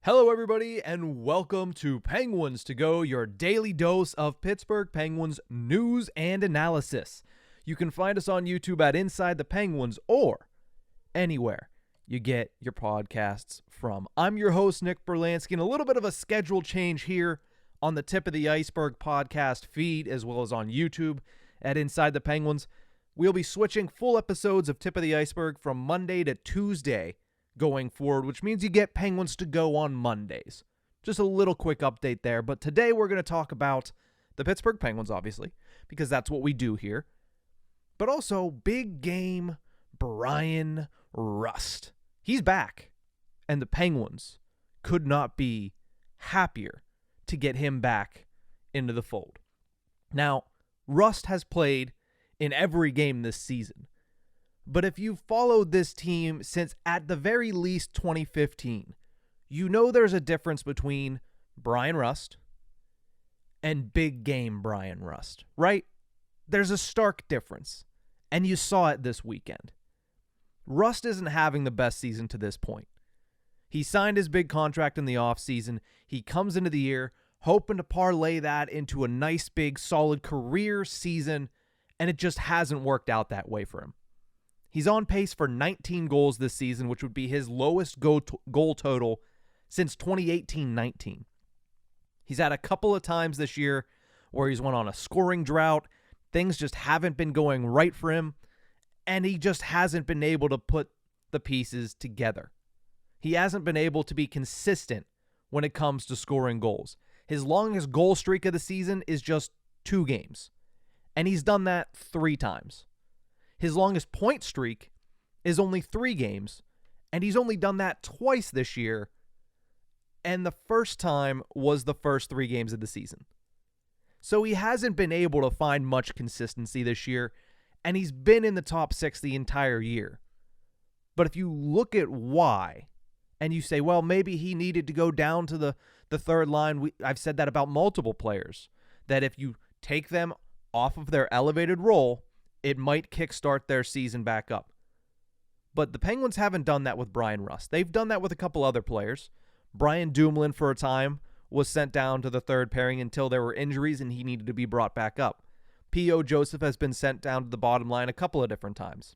Hello, everybody, and welcome to Penguins to Go, your daily dose of Pittsburgh Penguins news and analysis. You can find us on YouTube at Inside the Penguins or anywhere you get your podcasts from. I'm your host, Nick Brlansky, and a little bit of a schedule change here on the Tip of the Ice-Burgh podcast feed, as well as on YouTube at Inside the Penguins. We'll be switching full episodes of Tip of the Ice-Burgh from Monday to Tuesday going forward, which means you get Penguins to Go on Mondays. Just a little quick update there, but today we're going to talk about the Pittsburgh Penguins, obviously, because that's what we do here, but also big game Bryan Rust. He's back, and the Penguins could not be happier to get him back into the fold. Now, Rust has played in every game this season, but if you've followed this team since at the very least 2015, you know there's a difference between Bryan Rust and big game Bryan Rust, right? There's a stark difference, and you saw it this weekend. Rust isn't having the best season to this point. He signed his big contract in the offseason. He comes into the year hoping to parlay that into a nice, big, solid career season, and it just hasn't worked out that way for him. He's on pace for 19 goals this season, which would be his lowest goal total since 2018-19. He's had a couple of times this year where he's went on a scoring drought. Things just haven't been going right for him, and he just hasn't been able to put the pieces together. He hasn't been able to be consistent when it comes to scoring goals. His longest goal streak of the season is just 2 games, and he's done that 3 times. His longest point streak is only 3 games, and he's only done that twice this year, and the first time was the first 3 games of the season. So he hasn't been able to find much consistency this year, and he's been in the top 6 the entire year. But if you look at why, and you say, well, maybe he needed to go down to the third line, I've said that about multiple players, that if you take them off of their elevated role, it might kickstart their season back up. But the Penguins haven't done that with Bryan Rust. They've done that with a couple other players. Brian Dumoulin, for a time, was sent down to the third pairing until there were injuries and he needed to be brought back up. P.O. Joseph has been sent down to the bottom line a couple of different times.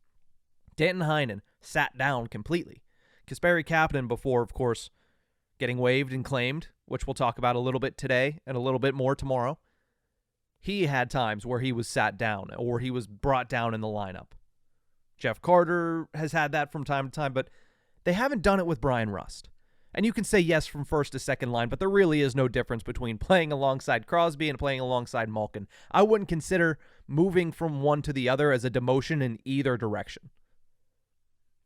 Danton Heinen sat down completely. Kasperi Kapanen, before, of course, getting waived and claimed, which we'll talk about a little bit today and a little bit more tomorrow. He had times where he was sat down or he was brought down in the lineup. Jeff Carter has had that from time to time, but they haven't done it with Bryan Rust. And you can say yes from first to second line, but there really is no difference between playing alongside Crosby and playing alongside Malkin. I wouldn't consider moving from one to the other as a demotion in either direction.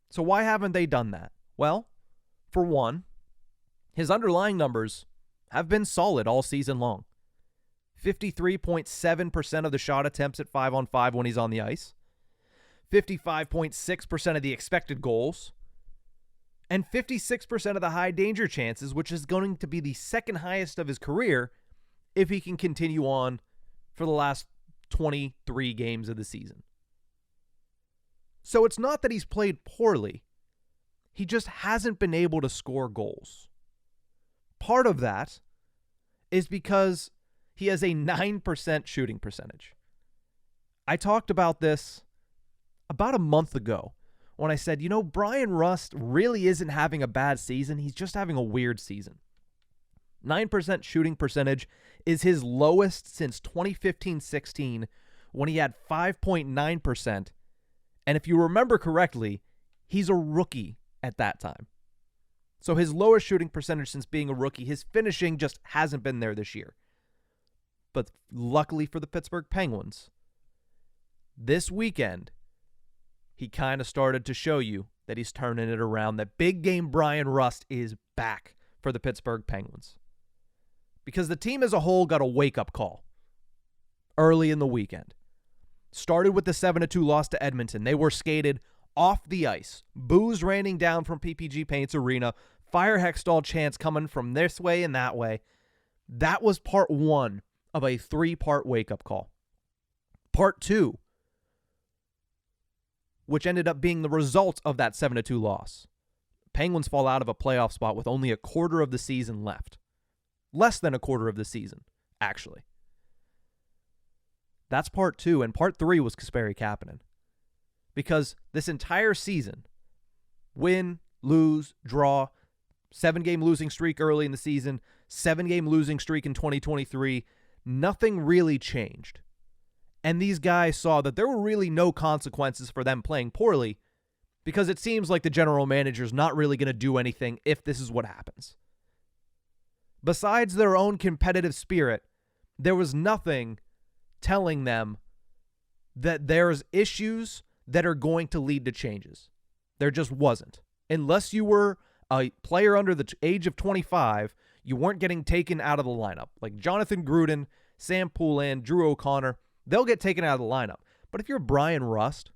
So why haven't they done that? Well, for one, his underlying numbers have been solid all season long. 53.7% of the shot attempts at 5-on-5 when he's on the ice. 55.6% of the expected goals. And 56% of the high danger chances, which is going to be the second highest of his career if he can continue on for the last 23 games of the season. So it's not that he's played poorly. He just hasn't been able to score goals. Part of that is because he has a 9% shooting percentage. I talked about this about a month ago when I said, Bryan Rust really isn't having a bad season. He's just having a weird season. 9% shooting percentage is his lowest since 2015-16 when he had 5.9%. And if you remember correctly, he's a rookie at that time. So his lowest shooting percentage since being a rookie, his finishing just hasn't been there this year. But luckily for the Pittsburgh Penguins, this weekend, he kind of started to show you that he's turning it around, that big game Bryan Rust is back for the Pittsburgh Penguins. Because the team as a whole got a wake-up call early in the weekend. Started with the 7-2 loss to Edmonton. They were skated off the ice. Boos raining down from PPG Paints Arena. Fire Hextall chants coming from this way and that way. That was part 1 of a 3-part wake-up call. Part 2, which ended up being the result of that 7-2 loss. Penguins fall out of a playoff spot with only a quarter of the season left. Less than a quarter of the season, actually. That's part 2, and part 3 was Kasperi Kapanen. Because this entire season, win, lose, draw, 7-game losing streak early in the season, 7-game losing streak in 2023, nothing really changed. And these guys saw that there were really no consequences for them playing poorly, because it seems like the general manager's not really going to do anything if this is what happens. Besides their own competitive spirit, there was nothing telling them that there's issues that are going to lead to changes. There just wasn't. Unless you were a player under the age of 25, you weren't getting taken out of the lineup. Like Jonathan Gruden, Sam Poulin, Drew O'Connor, they'll get taken out of the lineup. But if you're Bryan Rust,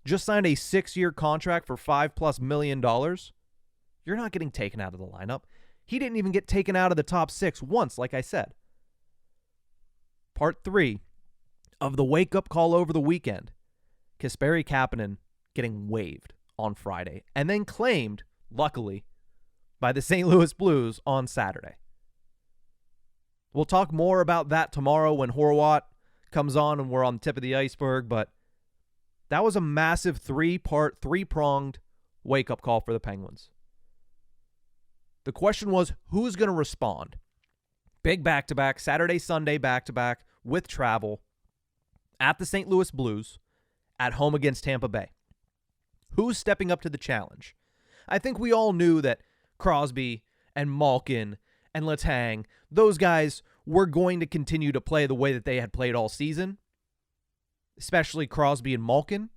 just signed a 6-year contract for $5+ million, you're not getting taken out of the lineup. He didn't even get taken out of the top 6 once, like I said. Part 3 of the wake-up call over the weekend, Kasperi Kapanen getting waived on Friday and then claimed, luckily, by the St. Louis Blues on Saturday. We'll talk more about that tomorrow when Horwat comes on and we're on the tip of the iceberg, but that was a massive 3-pronged wake-up call for the Penguins. The question was, who's going to respond? Big back-to-back, Saturday, Sunday back-to-back with travel at the St. Louis Blues, at home against Tampa Bay. Who's stepping up to the challenge? I think we all knew that Crosby and Malkin and Letang, those guys were going to continue to play the way that they had played all season, especially Crosby and Malkin,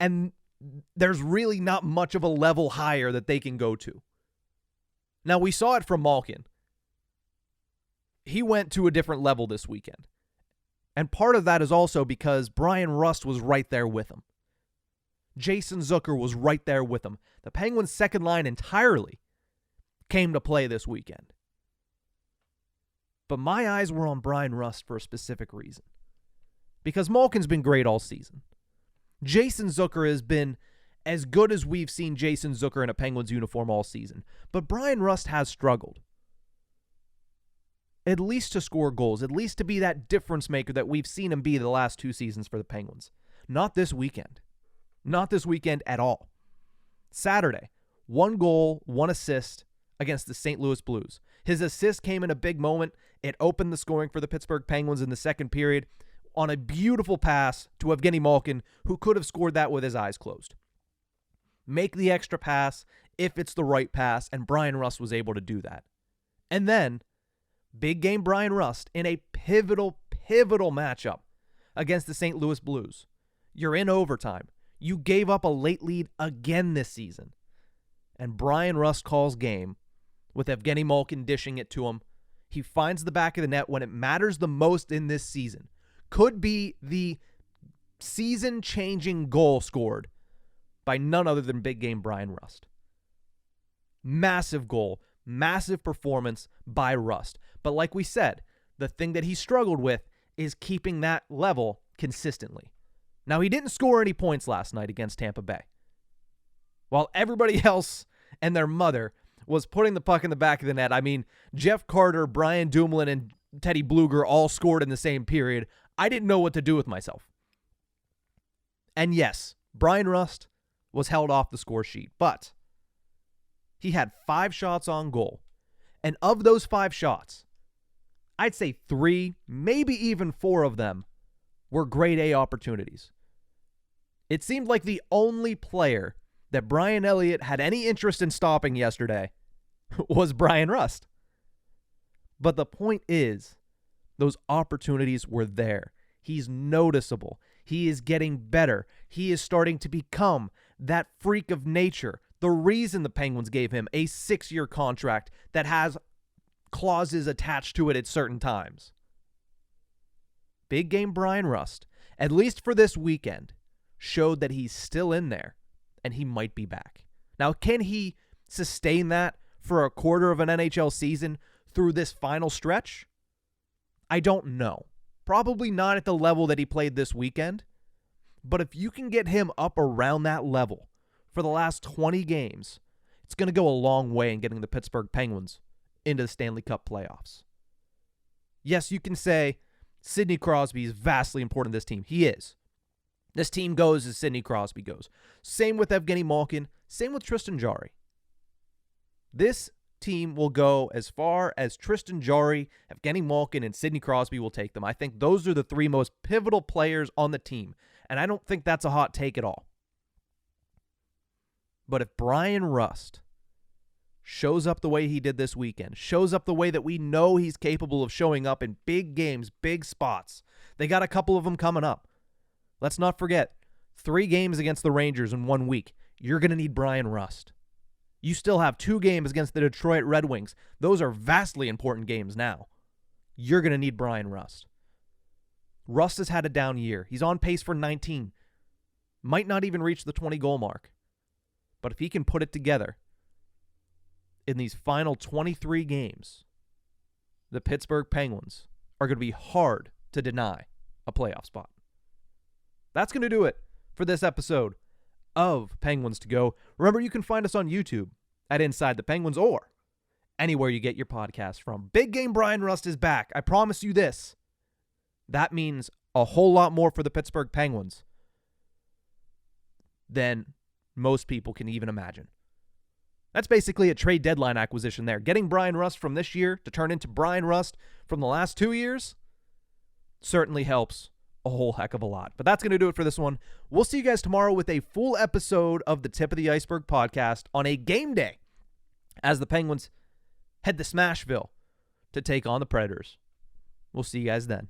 and there's really not much of a level higher that they can go to. Now, we saw it from Malkin. He went to a different level this weekend. And part of that is also because Bryan Rust was right there with him. Jason Zucker was right there with him. The Penguins' second line entirely came to play this weekend. But my eyes were on Bryan Rust for a specific reason. Because Malkin's been great all season. Jason Zucker has been as good as we've seen Jason Zucker in a Penguins uniform all season. But Bryan Rust has struggled. At least to score goals, at least to be that difference maker that we've seen him be the last 2 seasons for the Penguins. Not this weekend. Not this weekend at all. Saturday, 1 goal, 1 assist against the St. Louis Blues. His assist came in a big moment. It opened the scoring for the Pittsburgh Penguins in the second period on a beautiful pass to Evgeny Malkin, who could have scored that with his eyes closed. Make the extra pass if it's the right pass, and Bryan Rust was able to do that. And then, big game Bryan Rust in a pivotal matchup against the St. Louis Blues. You're in overtime. You gave up a late lead again this season. And Bryan Rust calls game with Evgeny Malkin dishing it to him. He finds the back of the net when it matters the most in this season. Could be the season-changing goal scored by none other than big game Bryan Rust. Massive goal, massive performance by Rust. But like we said, the thing that he struggled with is keeping that level consistently. Now, he didn't score any points last night against Tampa Bay. While everybody else and their mother was putting the puck in the back of the net. I mean, Jeff Carter, Brian Dumoulin, and Teddy Bluger all scored in the same period. I didn't know what to do with myself. And yes, Bryan Rust was held off the score sheet, but he had 5 shots on goal. And of those 5 shots, I'd say 3, maybe even 4 of them were grade A opportunities. It seemed like the only player that Brian Elliott had any interest in stopping yesterday was Bryan Rust. But the point is, those opportunities were there. He's noticeable. He is getting better. He is starting to become that freak of nature. The reason the Penguins gave him a 6-year contract that has clauses attached to it at certain times. Big game Bryan Rust, at least for this weekend, showed that he's still in there and he might be back. Now, can he sustain that for a quarter of an NHL season through this final stretch? I don't know. Probably not at the level that he played this weekend. But if you can get him up around that level for the last 20 games, it's going to go a long way in getting the Pittsburgh Penguins into the Stanley Cup playoffs. Yes, you can say Sidney Crosby is vastly important to this team. He is. This team goes as Sidney Crosby goes. Same with Evgeny Malkin. Same with Tristan Jarry. This team will go as far as Tristan Jarry, Evgeny Malkin, and Sidney Crosby will take them. I think those are the three most pivotal players on the team, and I don't think that's a hot take at all. But if Bryan Rust shows up the way he did this weekend, shows up the way that we know he's capable of showing up in big games, big spots, they got a couple of them coming up. Let's not forget, 3 games against the Rangers in 1 week. You're going to need Bryan Rust. You still have 2 games against the Detroit Red Wings. Those are vastly important games now. You're going to need Bryan Rust. Rust has had a down year. He's on pace for 19. Might not even reach the 20-goal mark. But if he can put it together in these final 23 games, the Pittsburgh Penguins are going to be hard to deny a playoff spot. That's going to do it for this episode of Penguins to Go. Remember, you can find us on YouTube at Inside the Penguins or anywhere you get your podcast from. Big Game Bryan Rust is back. I promise you this. That means a whole lot more for the Pittsburgh Penguins than most people can even imagine. That's basically a trade deadline acquisition there. Getting Bryan Rust from this year to turn into Bryan Rust from the last 2 years certainly helps a whole heck of a lot. But that's going to do it for this one. We'll see you guys tomorrow with a full episode of the Tip of the Ice-Burgh podcast on a game day as the Penguins head to Smashville to take on the Predators. We'll see you guys then.